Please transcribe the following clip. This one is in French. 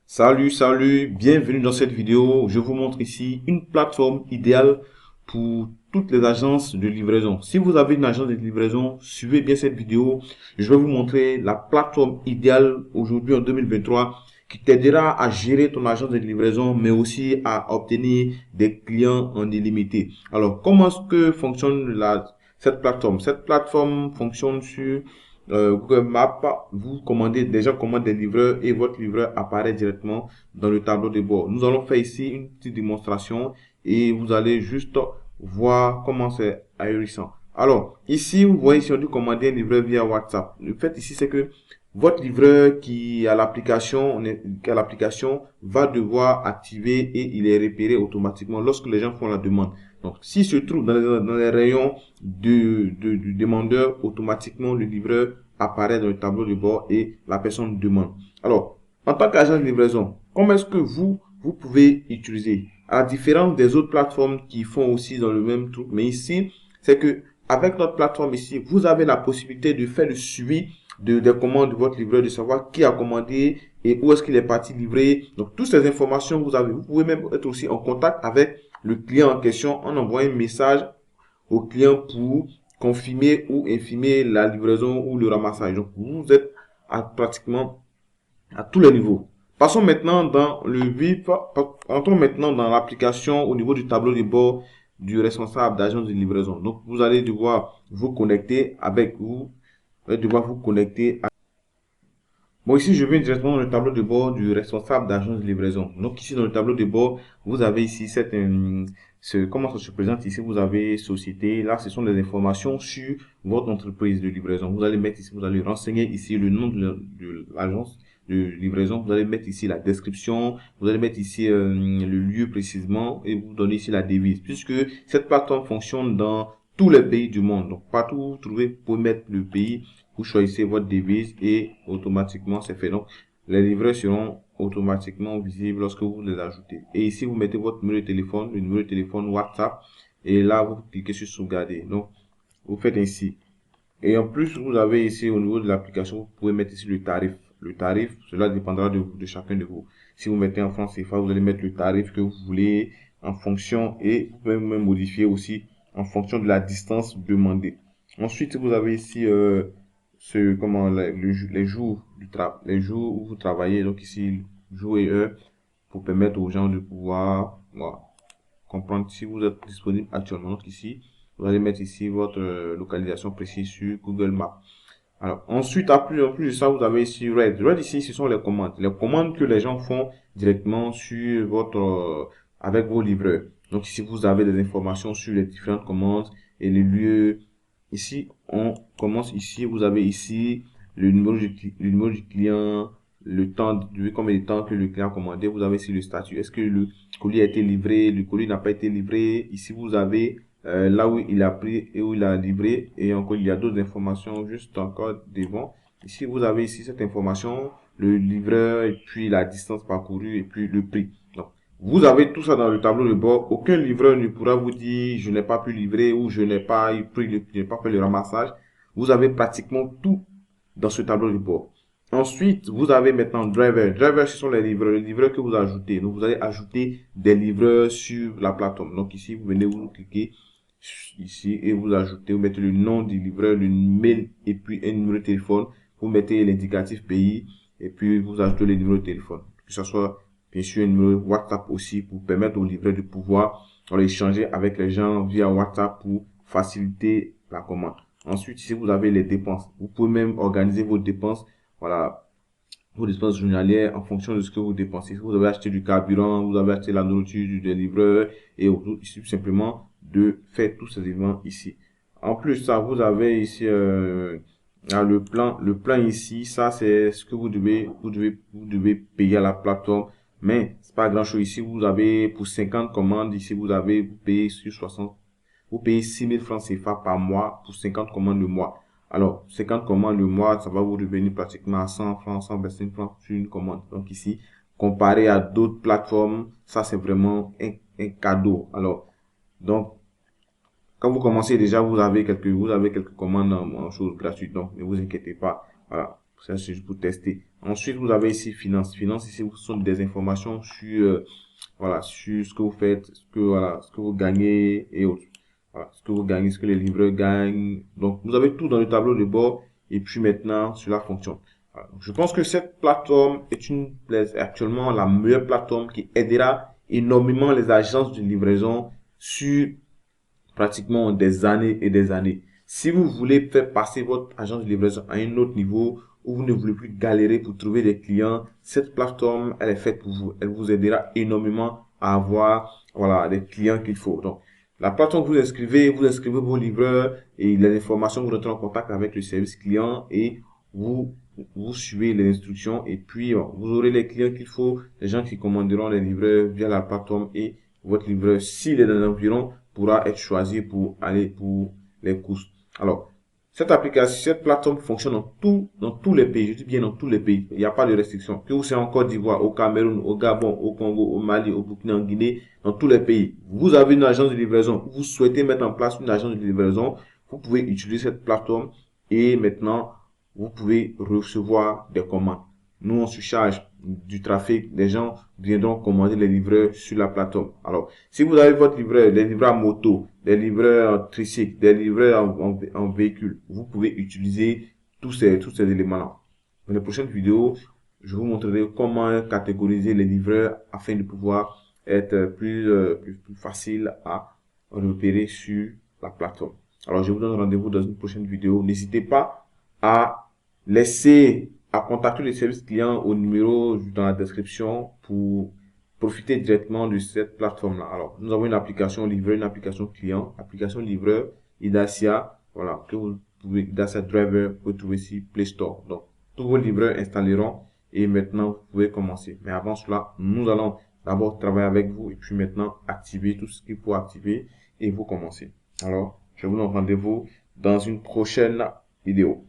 Salut, bienvenue dans cette vidéo. Je vous montre ici une plateforme idéale pour toutes les agences de livraison. Si vous avez une agence de livraison, suivez bien cette vidéo. Je vais vous montrer la plateforme idéale aujourd'hui en 2023 qui t'aidera à gérer ton agence de livraison, mais aussi à obtenir des clients en illimité. Alors, comment est-ce que fonctionne cette plateforme? Cette plateforme fonctionne sur Google Maps. Vous commandez, déjà commande des livreurs et votre livreur apparaît directement dans le tableau de bord. Nous allons faire ici une petite démonstration et vous allez juste voir comment c'est ahurissant. Alors, ici, vous voyez, si on dit commander un livreur via WhatsApp, le fait ici, c'est que votre livreur qui a l'application va devoir activer et il est repéré automatiquement lorsque les gens font la demande. Donc, s'il se trouve dans les rayons du demandeur, automatiquement le livreur apparaît dans le tableau de bord et la personne demande. Alors, en tant qu'agent de livraison, comment est-ce que vous pouvez utiliser? À la différence des autres plateformes qui font aussi dans le même truc, mais ici, c'est que avec notre plateforme ici, vous avez la possibilité de faire le suivi des commandes de votre livreur, de savoir qui a commandé et où est-ce qu'il est parti livrer. Donc, toutes ces informations, vous avez. Vous pouvez même être aussi en contact avec le client en question en envoyant un message au client pour confirmer ou infirmer la livraison ou le ramassage. Donc, vous êtes pratiquement à tous les niveaux. Passons maintenant dans le vif, entrons maintenant dans l'application au niveau du tableau de bord du responsable d'agence de livraison. Donc, vous allez devoir vous connecter avec vous, vous allez devoir vous connecter à... Bon, ici, je vais directement dans le tableau de bord du responsable d'agence de livraison. Donc, ici, dans le tableau de bord, vous avez ici comment ça se présente ici. Vous avez société. Là, ce sont des informations sur votre entreprise de livraison. Vous allez mettre ici, vous allez renseigner ici le nom de l'agence de livraison. Vous allez mettre ici la description. Vous allez mettre ici le lieu précisément et vous donnez ici la devise. Puisque cette plateforme fonctionne dans tous les pays du monde. Donc, partout où vous trouvez, vous pouvez mettre le pays. Vous choisissez votre devise et automatiquement c'est fait. Donc, les livreurs seront automatiquement visibles lorsque vous les ajoutez. Et ici, vous mettez votre numéro de téléphone, le numéro de téléphone WhatsApp. Et là, vous cliquez sur sauvegarder. Donc, vous faites ainsi. Et en plus, vous avez ici au niveau de l'application, vous pouvez mettre ici le tarif. Le tarif, cela dépendra de chacun de vous. Si vous mettez en francs CFA, vous allez mettre le tarif que vous voulez en fonction et vous pouvez même modifier aussi en fonction de la distance demandée. Ensuite, vous avez ici les jours les jours où vous travaillez. Donc ici, jour et heure pour permettre aux gens de pouvoir voilà, comprendre si vous êtes disponible actuellement. Donc ici, vous allez mettre ici votre localisation précise sur Google Maps. Alors, ensuite, en plus de ça, vous avez ici Red. Red ici, ce sont les commandes. Les commandes que les gens font directement sur avec vos livreurs. Donc ici, vous avez des informations sur les différentes commandes et les lieux. Ici, on commence ici. Vous avez ici le numéro du client, le temps, combien de temps que le client a commandé. Vous avez ici le statut. Est-ce que le colis a été livré? Le colis n'a pas été livré. Ici, vous avez là où il a pris et où il a livré. Et encore, il y a d'autres informations juste encore devant. Ici, vous avez ici cette information, le livreur et puis la distance parcourue et puis le prix. Donc, vous avez tout ça dans le tableau de bord. Aucun livreur ne pourra vous dire je n'ai pas pu livrer ou je n'ai pas je n'ai pas fait le ramassage. Vous avez pratiquement tout dans ce tableau de bord. Ensuite, vous avez maintenant driver. Driver, ce sont les livreurs que vous ajoutez. Donc, vous allez ajouter des livreurs sur la plateforme. Donc, ici, vous venez, vous cliquez ici et vous ajoutez, vous mettez le nom du livreur, le mail et puis un numéro de téléphone. Vous mettez l'indicatif pays et puis vous ajoutez le numéro de téléphone. Que ce soit bien sûr un numéro WhatsApp aussi pour permettre aux livreurs de pouvoir échanger avec les gens via WhatsApp pour faciliter la commande. Ensuite, ici, vous avez les dépenses. Vous pouvez même organiser vos dépenses. Voilà, vos dépenses journalières en fonction de ce que vous dépensez. Si vous avez acheté du carburant, vous avez acheté la nourriture du livreur et il suffit simplement de faire tous ces éléments ici. En plus, ça, vous avez ici le plan ici. Ça, c'est ce que vous devez payer à la plateforme. Mais c'est pas grand chose ici. Vous avez pour 50 commandes ici, vous payez sur 60. Vous payez 6 000 francs CFA par mois pour 50 commandes le mois. Alors, 50 commandes le mois, ça va vous revenir pratiquement à 100 francs, 125 francs sur une commande. Donc ici, comparé à d'autres plateformes, ça c'est vraiment un cadeau. Alors, donc, quand vous commencez déjà, vous avez quelques commandes en choses gratuites. Donc, ne vous inquiétez pas. Voilà. Ça, c'est juste pour tester. Ensuite, vous avez ici finance. Finance, ici, ce sont des informations sur, voilà, sur ce que vous faites, voilà, ce que vous gagnez et autres. Voilà, ce que vous gagnez, ce que les livreurs gagnent. Donc, vous avez tout dans le tableau de bord. Et puis maintenant, cela fonctionne. Voilà. Donc, je pense que cette plateforme est actuellement la meilleure plateforme qui aidera énormément les agences de livraison sur pratiquement des années et des années. Si vous voulez faire passer votre agence de livraison à un autre niveau, où vous ne voulez plus galérer pour trouver des clients, cette plateforme, elle est faite pour vous. Elle vous aidera énormément à avoir, voilà, les clients qu'il faut. Donc, la plateforme que vous inscrivez vos livreurs et les informations, vous rentrez en contact avec le service client et vous suivez les instructions et puis vous aurez les clients qu'il faut, les gens qui commanderont les livreurs via la plateforme et votre livreur, s'il est dans l'environ, pourra être choisi pour aller pour les courses. Alors, cette application, cette plateforme fonctionne dans tous les pays. Je dis bien dans tous les pays. Il n'y a pas de restriction. Que vous soyez en Côte d'Ivoire, au Cameroun, au Gabon, au Congo, au Mali, au Burkina, en Guinée, dans tous les pays. Vous avez une agence de livraison. Vous souhaitez mettre en place une agence de livraison. Vous pouvez utiliser cette plateforme et maintenant, vous pouvez recevoir des commandes. Nous, on se charge du trafic. Les gens viendront commander les livreurs sur la plateforme. Alors, si vous avez votre livreur, des livreurs à moto, des livreurs en tricycle, des livreurs en véhicule, vous pouvez utiliser tous ces éléments-là. Dans les prochaines vidéos, je vous montrerai comment catégoriser les livreurs afin de pouvoir être plus facile à repérer sur la plateforme. Alors, je vous donne rendez-vous dans une prochaine vidéo. N'hésitez pas à à contacter le service client au numéro dans la description pour profiter directement de cette plateforme-là. Alors, nous avons une application livreur, une application client, application livreur, Idacia, voilà, que vous pouvez, Idacia Driver, vous pouvez trouver ici Play Store. Donc, tous vos livreurs installeront et maintenant, vous pouvez commencer. Mais avant cela, nous allons d'abord travailler avec vous et puis maintenant activer tout ce qu'il faut activer et vous commencer. Alors, je vous donne rendez-vous dans une prochaine vidéo.